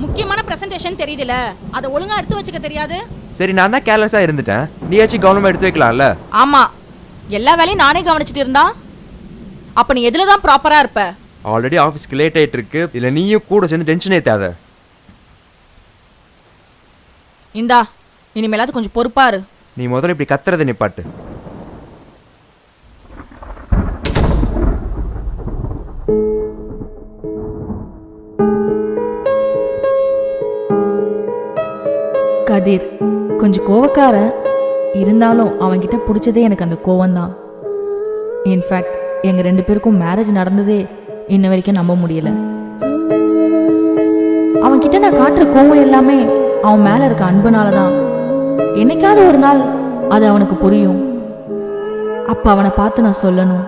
முக்கியமான பிரசன்டேஷன் தெரியுதுல, அதை ஒழுங்கா எடுத்து வச்சுக்க தெரியாது. சரி, நான் தான் கேர்லெஸ்ஸாக இருந்துட்டேன். நீயாச்சும் கவனமாக எடுத்து வைக்கலாம்ல. ஆமா, எல்லா வேலையும் நானே கவனிச்சுட்டு இருந்தா அப்ப நீ எதுல தான் ப்ராப்பரா இருப்ப? ஆல்ரெடி ஆஃபீஸ்க்கு லேட் ஆகிட்டு இருக்கு, இல்லை நீயும் கூட சேர்ந்து டென்ஷன் ஏற்றாத. இந்தா, இனிமேலாவது கொஞ்சம் பொறுப்பாரு. நீ முதல்ல இப்படி கத்துறதை நிப்பாட்டு. கதிர் கொஞ்சம் கோவக்காரன், இருந்தாலும் அவன்கிட்ட பிடிச்சதே எனக்கு அந்த கோவம்தான். இன்ஃபேக்ட் எங்கள் 2 பேருக்கும் மேரேஜ் நடந்ததே இன்ன வரைக்கும் நம்ப முடியல. அவன்கிட்ட நான் காட்டுற கோவம் எல்லாமே அவன் மேலே இருக்க அன்புனால தான். என்னைக்காவது ஒரு நாள் அது அவனுக்கு புரியும். அப்போ அவனை பார்த்து நான் சொல்லணும்.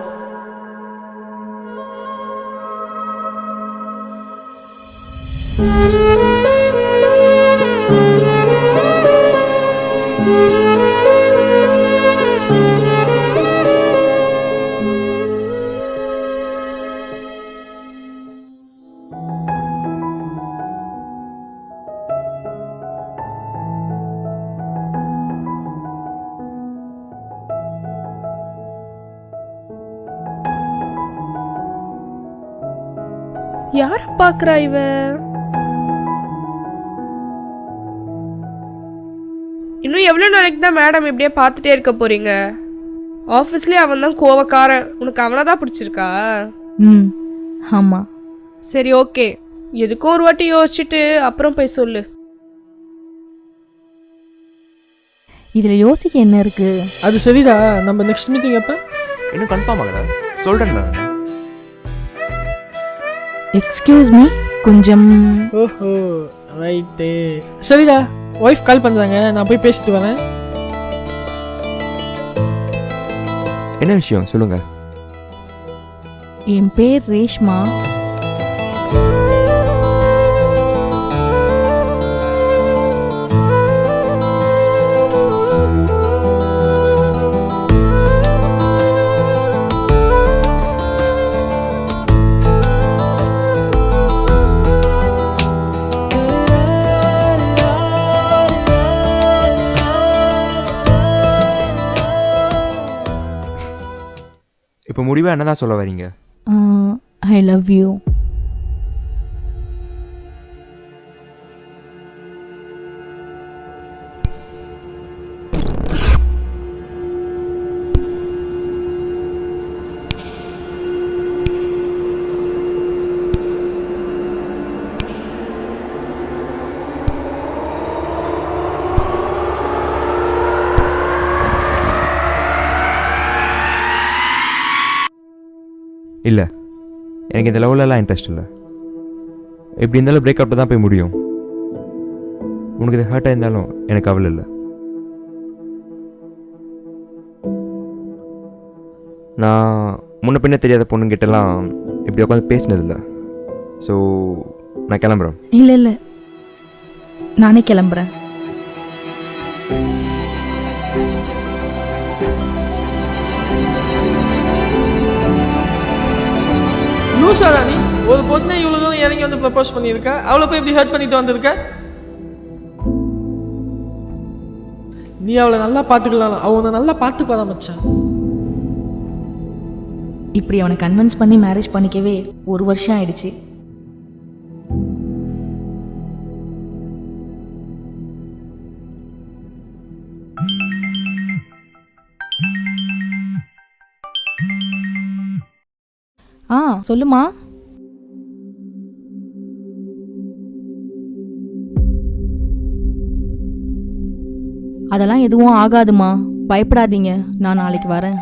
யார பாக்குறா இவ? இன்னும் எவ்வளவு நாளைக்கு தான் மேடம் இப்படியே பார்த்துட்டே இருக்க போறீங்க? ஆஃபீஸ்லயே அவன் தான் கோவக்காரன். உனக்கு அவனை தான் பிடிச்சிருக்கா? ஆமா. சரி, ஓகே. எதுக்கும் ஒரு வாட்டி யோசிச்சுட்டு அப்புறம் போய் சொல்லு. இதுல யோசிக்க என்ன இருக்கு? அது சரிடா. நம்ம நெக்ஸ்ட் மீட்டிங் எப்ப? இன்னும் கன்ஃபார்ம் ஆகுதா? சொல்றேன் நான். எக்ஸ்கியூஸ் மீ, கொஞ்சம். ஓஹோ, ரைட்டு. சரிடா, ஒய்ஃப் கால் பண்ணுறாங்க, நான் போய் பேசிட்டு வரேன். என்ன விஷயம் சொல்லுங்க. என் பேர் ரேஷ்மா. இப்போ முடிவாக என்னதான் சொல்ல வரீங்க? I love you. இல்லை, எனக்கு இந்த லெவலெல்லாம் இன்ட்ரெஸ்ட் இல்லை. எப்படி இருந்தாலும் பிரேக்கப்பில் தான் போய் முடியும். உனக்கு இது ஹர்ட்டாக இருந்தாலும் எனக்கு கவலை இல்லை. நான் முன்ன பின்ன தெரியாத பொண்ணுங்கிட்டலாம் இப்படி உட்காந்து பேசினதில்லை. ஸோ நான் கிளம்புறேன். இல்லை இல்லை, நானே கிளம்புறேன். லூசாடா நீ? ஒரு பொண்ணை இவ்வளோ தூரம் இறங்கி வந்து ப்ரப்போஸ் பண்ணியிருக்கா, அவளை போய் இப்படி ஹர்ட் பண்ணிட்டு வந்திருக்க. நீ அவளை நல்லா பார்த்துக்கலாம், அவனை நல்லா பார்த்து பராமரிச்சான். இப்படி அவனை கன்வின்ஸ் பண்ணி மேரேஜ் பண்ணிக்கவே 1 வருஷம் ஆயிடுச்சு. சொல்லுமா. அதெல்லாம் எதுவும் ஆகாதுமா, பயப்படாதீங்க, நான் நாளைக்கு வரேன்.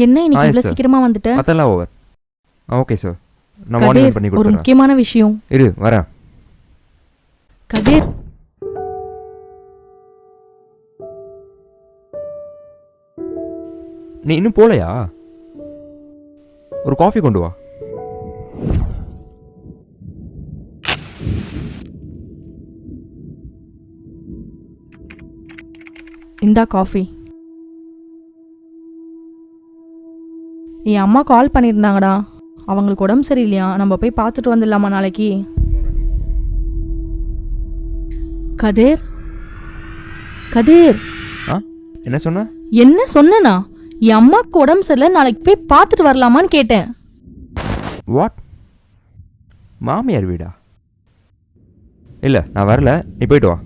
என்ன இன்னைக்கு yes, இவ்வளவு sir. சீக்கிரமா வந்துட்ட? அதெல்லாம் ஓவர். ஓகே சார், நான் கதிர், மார்னிங் பண்ணி ஒரு கொடுத்துறேன். முக்கியமான விஷயம். இரு வரேன். கதிர், நீ இன்னும் போலையா? ஒரு காஃபி கொண்டு வா. இந்தா காஃபி. என் அம்மா கால் பண்ணியிருந்தாங்கடா. அவங்களுக்கு உடம்பு சரியில்லையா, நம்ம போய் பார்த்துட்டு வந்துடலாமா நாளைக்கு? கதிர், கதிர், ஆ என்ன சொன்ன? என்ன சொன்னனா? என் அம்மாக்கு உடம்பு சரியில்லை, நாளைக்கு போய் பார்த்துட்டு வரலாமான்னு கேட்டேன். வாட்? மாமியார் வீடா? இல்லை நான் வரல, நீ போயிட்டு வா.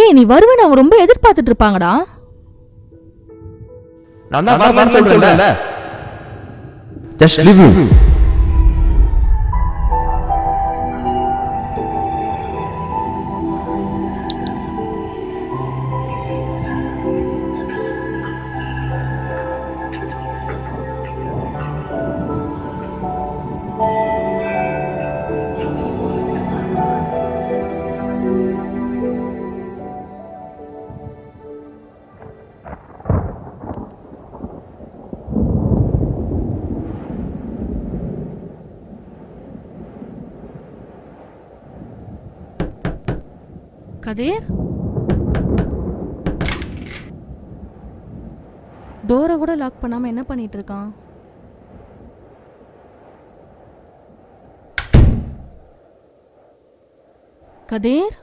ஏய், நீ வருவேன்னு அவங்க ரொம்ப எதிர்பார்த்துட்டு இருப்பாங்கடா. நான் தான் வரலன்னு சொல்றேன்ல. Just leave me. கதிர், டோரை கூட லாக் பண்ணாம என்ன பண்ணிட்டு இருக்கான்? கதிர்,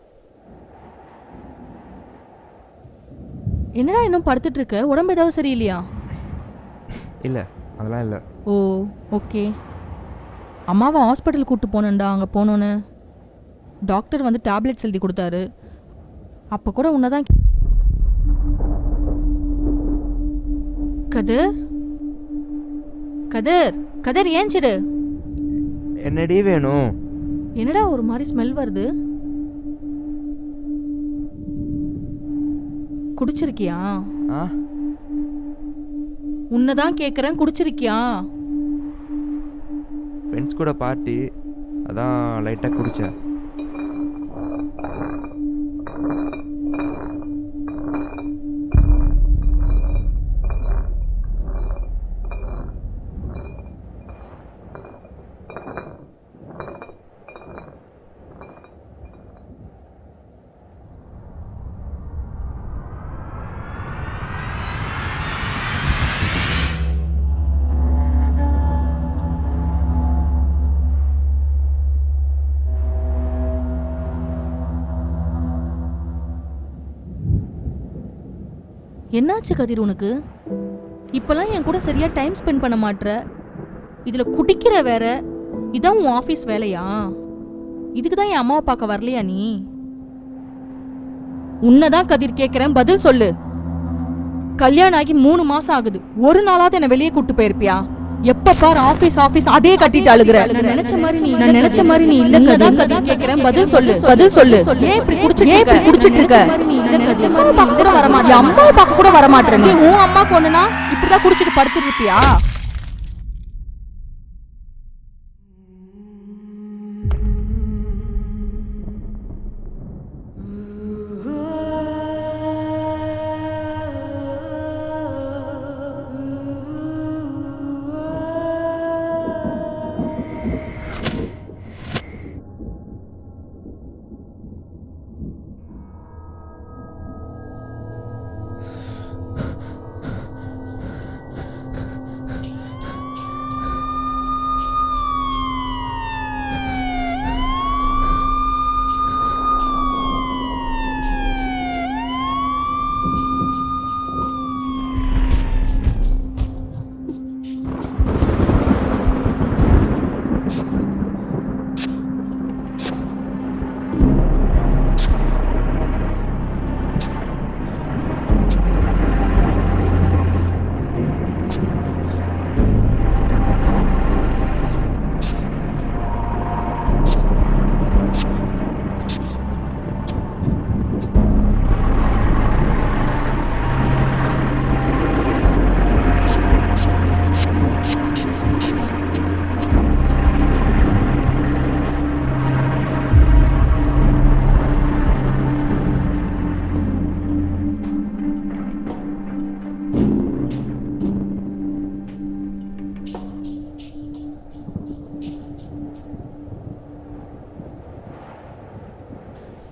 என்னடா இன்னும் படுத்துட்டு இருக்க? உடம்பு ஏதாவது சரியில்லையா? இல்லை அதெல்லாம் இல்லை. ஓ ஓகே. அம்மாவை ஹாஸ்பிட்டல் கூப்பிட்டு போனேன்டா. அங்கே போனோன்னு டாக்டர் வந்து டேப்லெட்ஸ் எழுதி கொடுத்தாரு. அப்போ கூட உன்னதான் கதிர், கதிர், கதிர் ஏஞ்சிடு. என்னடி வேணும்? என்னடா ஒரு மாதிரி ஸ்மெல் வருது? குடிச்சிருக்கியா? ஆ உன்னதான் கேட்குறேன், குடிச்சிருக்கியா? ஃப்ரெண்ட்ஸ் கூட பார்ட்டி, அதான் லைட்டாக குடித்தேன். என்னாச்சு கதிர் உனக்கு? இப்பெல்லாம் என் கூட சரியா டைம் ஸ்பெண்ட் பண்ண மாட்ற. இதுல குடிக்கிற வேற. இதான் உன் ஆஃபீஸ் வேலையா? இதுக்கு தான் என் அம்மாவை பார்க்க வரலையா நீ? உன்னதான் கதிர் கேட்கிறேன், பதில் சொல்லு. கல்யாணம் ஆகி 3 மாசம் ஆகுது. ஒரு நாளாவது என்ன வெளியே கூட்டு போயிருப்பியா? எப்ப பாரு ஆபீஸ் ஆபீஸ் அதே கட்டிட்டு அழுகுற. நான் நினைச்ச மாதிரி நீ இல்ல. கதிர் கேக்குறேன், பதில் சொல்லு, பதில் சொல்லு. ஏன் இப்படி குடிச்சிட்டு இருக்க? அம்மாவை பார்க்க கூட வர மாட்டேன். அம்மாவை பார்க்க கூட வர மாட்டேன். நீ உன் அம்மா கொண்டுனா இப்படிதான் குடிச்சிட்டு படுத்துட்டு இருப்பியா?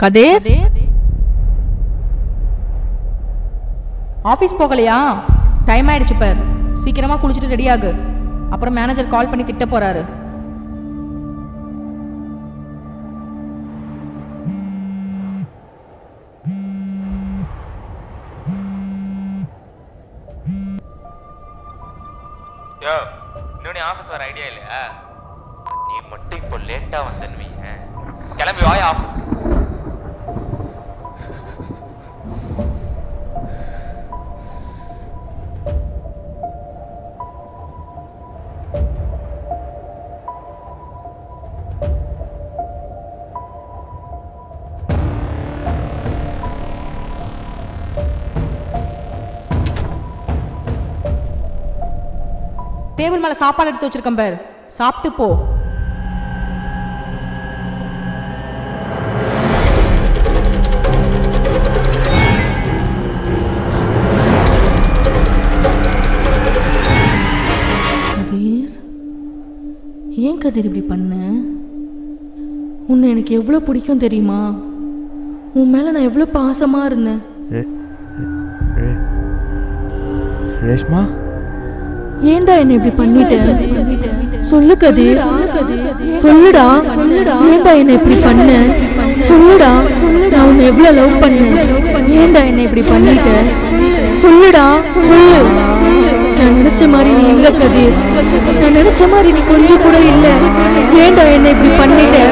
கதிர், ஆஃபீஸ் போகலையா? டைம் ஆயிடுச்சு பார். சீக்கிரமா குளிச்சுட்டு ரெடி ஆகு. அப்புறம் மேனேஜர் கால் பண்ணி திட்ட போறாரு. யோ, இன்னும் நீ ஆஃபீஸ் வர ஐடியா இல்லையா? நீ மட்டும் இப்போ லேட்டாக வந்தன்னுவீங்க. கிளம்பி வாய ஆஃபீஸ்க்கு. டேபிள் மேல சாப்பாடு எடுத்து வச்சிருக்கேன் பார். சாப்பிட்டு போ. கதிர், ஏன் கதிர் இப்படி பண்ண? உன்னை எனக்கு எவ்வளோ பிடிக்கும் தெரியுமா? உன் மேல நான் எவ்வளோ பாசமா இருந்தேன். ரேஷ்மா, ஏன்டா என்ன இப்படி பண்ணிட்ட? சொல்லு கதிர், சொல்லுடா. ஏன்டா என்ன இப்படி பண்ண? சொல்லுடா. நான் உன்னை எவ்வளவு லவ் பண்ணேன். ஏன்டா என்ன இப்படி பண்ணிட்ட? சொல்லுடா, சொல்லு. நான் நினைச்ச மாதிரி நீ இல்ல கதிர். நான் நினைச்ச மாதிரி நீ கொஞ்சம் கூட இல்ல. ஏன்டா என்ன இப்படி பண்ணிட்ட?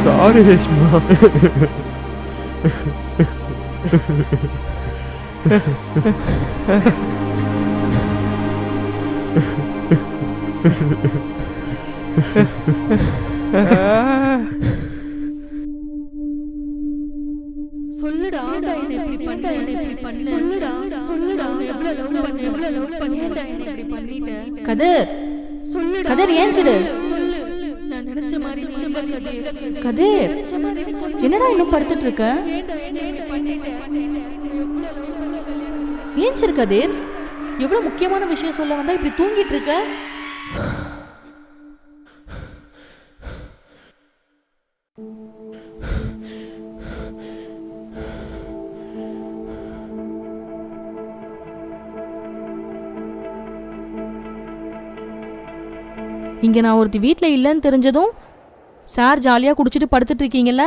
சாரி ரேஷ்மா. சொல்லுடா, என்ன இப்படி பண்ண? சொல்லுடா. எவ்வளவு லவ் பண்ணிட்ட? என்ன இப்படி பண்ணிட்ட? கதிர், கதிர் ஏஞ்சிடு. நான் நினைச்ச மாதிரி கதிர், என்னடா இன்னும் படுத்துட்டு இருக்க? ஏஞ்சிரு கதிர். எவ்வளவு முக்கியமான விஷயம் சொல்ல வந்தா இப்படி தூங்கிட்டு இருக்க? இங்க நான் ஒருத்தி வீட்டில் இல்லைன்னு தெரிஞ்சதும் சார் ஜாலியாக குடிச்சிட்டு படுத்துட்டு இருக்கீங்கல்ல?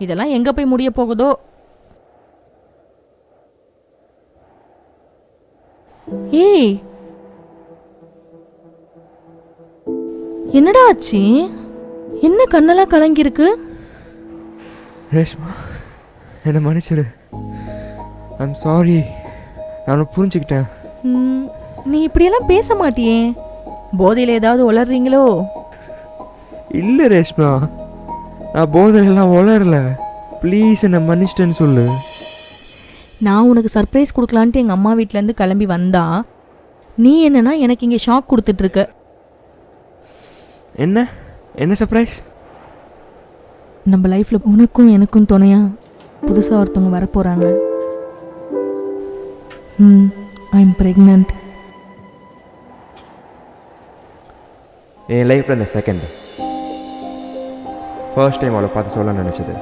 இதெல்லாம் எங்க போய் முடிய போகுதோ? ஏய், என்னடா ஆச்சு? என்ன கண்ணெல்லாம் கலங்கிருக்கு? ரேஷ்மா, என்னை மன்னிச்சிரு. I'm sorry. நான் புரிஞ்சுக்கிட்டேன். நீ இப்படியெல்லாம் பேச மாட்டியே. போதையில் ஏதாவது உளறீங்களோ? இல்லை ரேஷ்மா, நான் போதையெல்லாம் உளரல. ப்ளீஸ் என்னை மன்னிச்சிட்டேன்னு சொல்லு. நான் உனக்கு சர்ப்ரைஸ் கொடுக்கலான்ட்டு எங்கள் அம்மா வீட்டிலேருந்து கிளம்பி வந்தா நீ என்னன்னா எனக்கு இங்கே ஷாக் கொடுத்துட்ருக்க. என்ன சர்ப்ரைஸ்? நம்ம லைஃப்பில் உனக்கும் எனக்கும் துணையா புதுசாக ஒருத்தவங்க வரப்போகிறாங்க. I am pregnant. என் லைஃப்பில் இந்த செகண்ட் ஃபர்ஸ்ட் டைம் அவளை பார்த்து சொல்ல நினச்சது